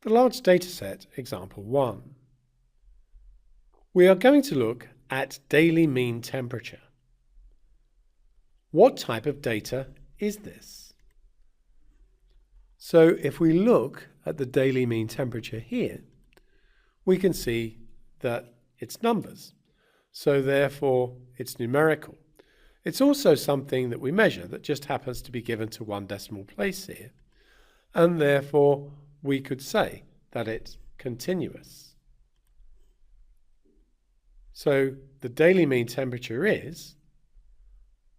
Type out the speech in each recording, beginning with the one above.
The large dataset, example 1. We are going to look at daily mean temperature. What type of data is this? So if we look at the daily mean temperature here, we can see that it's numbers. So therefore it's numerical. It's also something that we measure that just happens to be given to one decimal place here. And therefore we could say that it's continuous. So the daily mean temperature is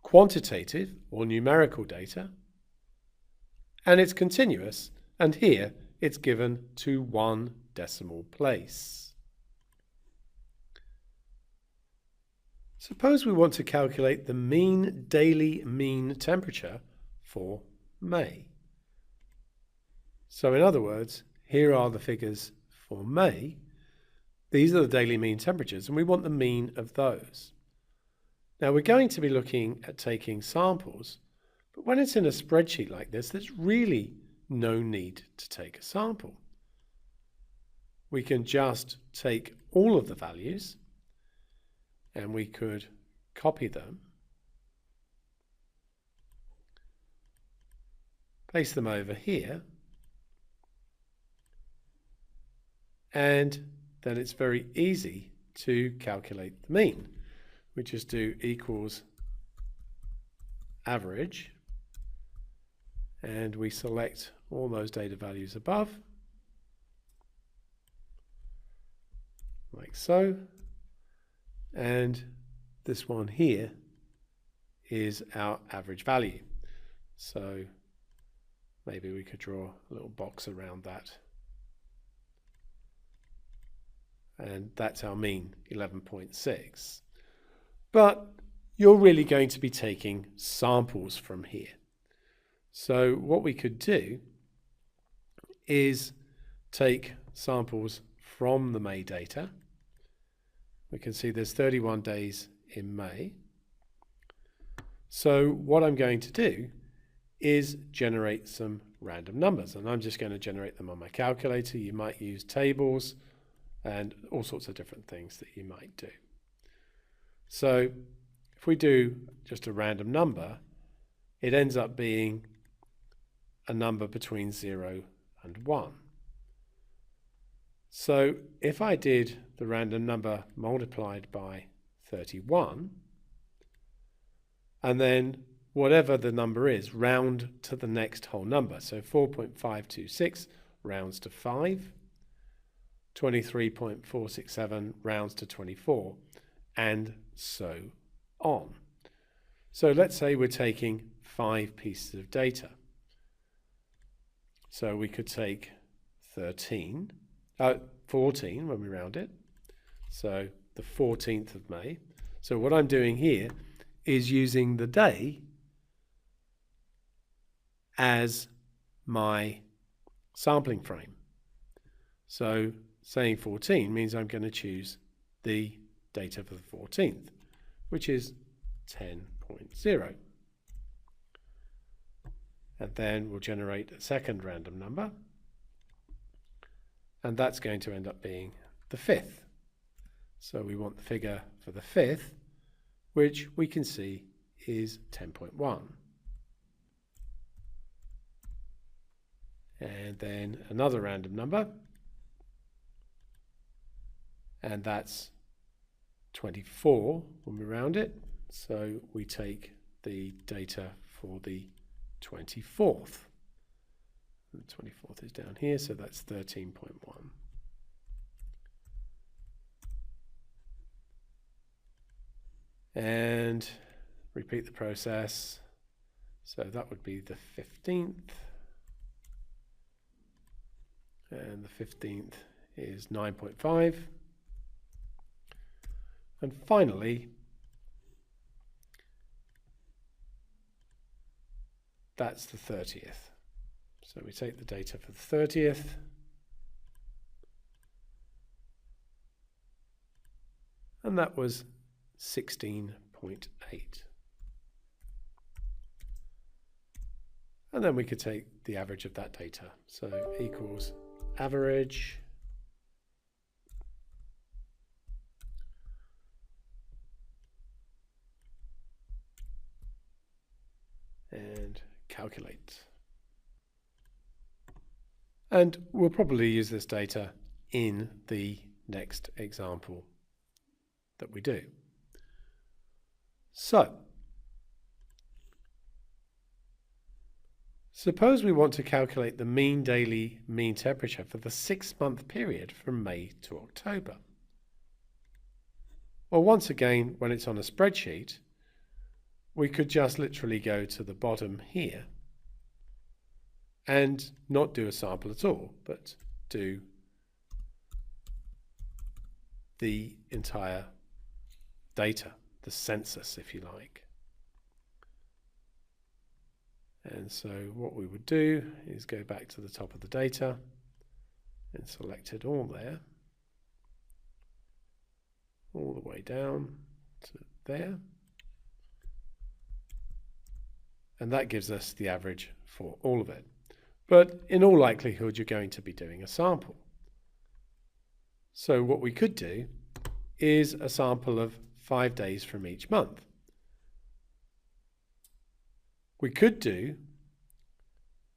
quantitative or numerical data, and it's continuous, and here it's given to one decimal place. Suppose we want to calculate the daily mean temperature for May. So in other words, here are the figures for May. These are the daily mean temperatures, and we want the mean of those. Now we're going to be looking at taking samples, but when it's in a spreadsheet like this, there's really no need to take a sample. We can just take all of the values and we could copy them, paste them over here, and then it's very easy to calculate the mean. We just do equals average, and we select all those data values above, like so, and this one here is our average value. So maybe we could draw a little box around that. And that's our mean, 11.6. But you're really going to be taking samples from here. So what we could do is take samples from the May data. We can see there's 31 days in May. So what I'm going to do is generate some random numbers, and I'm just going to generate them on my calculator. You might use tables and all sorts of different things that you might do. So if we do just a random number, it ends up being a number between 0 and 1. So if I did the random number multiplied by 31, and then whatever the number is, round to the next whole number. So 4.526 rounds to 5, 23.467 rounds to 24, and so on. So let's say we're taking 5 pieces of data. So we could take 14 when we round it. So the 14th of May. So what I'm doing here is using the day as my sampling frame. So saying 14 means I'm going to choose the data for the 14th, which is 10.0. And then we'll generate a second random number, and that's going to end up being the 5th. So we want the figure for the 5th, which we can see is 10.1. And then another random number, and that's 24 when we round it. So we take the data for the 24th. The 24th is down here, so that's 13.1. And repeat the process. So that would be the 15th. And the 15th is 9.5. And finally, that's the 30th. So we take the data for the 30th. And that was 16.8. And then we could take the average of that data. So equals average and calculate. And we'll probably use this data in the next example that we do. So, suppose we want to calculate the mean daily mean temperature for the 6-month period from May to October. Well, once again, when it's on a spreadsheet, we could just literally go to the bottom here and not do a sample at all, but do the entire data, the census, if you like. And so what we would do is go back to the top of the data and select it all there, all the way down to there. And that gives us the average for all of it. But in all likelihood, you're going to be doing a sample. So what we could do is a sample of 5 days from each month. We could do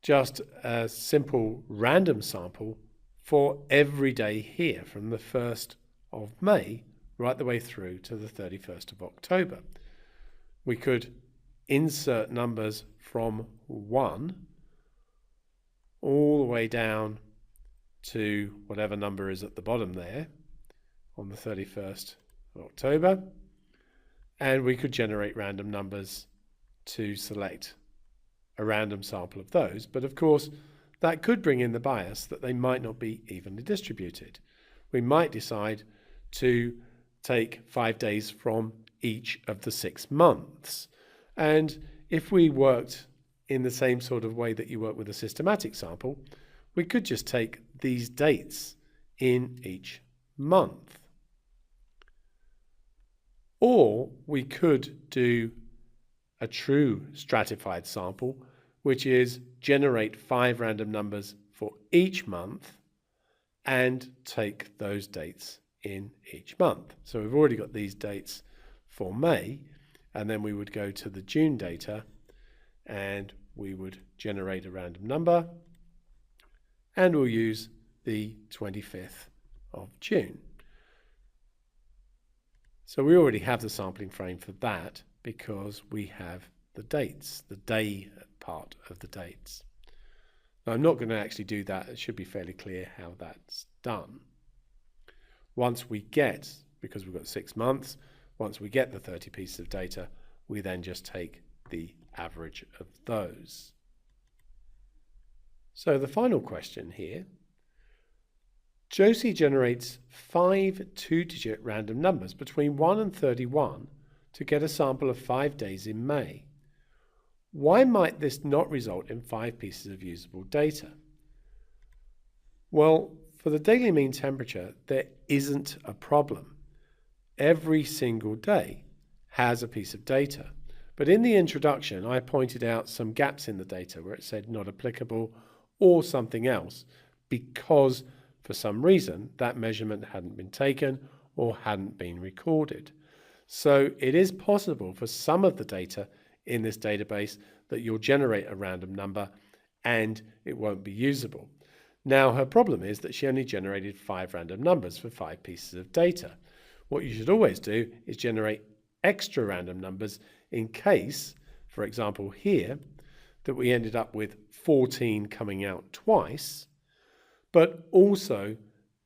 just a simple random sample for every day here from the 1st of May right the way through to the 31st of October. We could insert numbers from 1 all the way down to whatever number is at the bottom there on the 31st of October, and we could generate random numbers to select a random sample of those. But of course, that could bring in the bias that they might not be evenly distributed. We might decide to take 5 days from each of the 6 months. And if we worked in the same sort of way that you work with a systematic sample, we could just take these dates in each month. Or we could do a true stratified sample, which is generate 5 random numbers for each month and take those dates in each month. So we've already got these dates for May, and then we would go to the June data and we would generate a random number, and we'll use the 25th of June. So we already have the sampling frame for that because we have the dates, the day part of the dates. Now, I'm not going to actually do that. It should be fairly clear how that's done. Once we get, because we've got 6 months, once we get the 30 pieces of data, we then just take the average of those. So the final question here, Josie generates 5 two-digit random numbers between 1 and 31 to get a sample of 5 days in May. Why might this not result in 5 pieces of usable data? Well, for the daily mean temperature, there isn't a problem. Every single day has a piece of data. But in the introduction, I pointed out some gaps in the data where it said not applicable or something else because for some reason that measurement hadn't been taken or hadn't been recorded. So it is possible for some of the data in this database that you'll generate a random number and it won't be usable. Now her problem is that she only generated 5 random numbers for 5 pieces of data. What you should always do is generate extra random numbers in case, for example here, that we ended up with 14 coming out twice, but also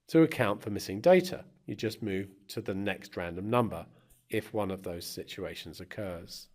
to account for missing data. You just move to the next random number if one of those situations occurs.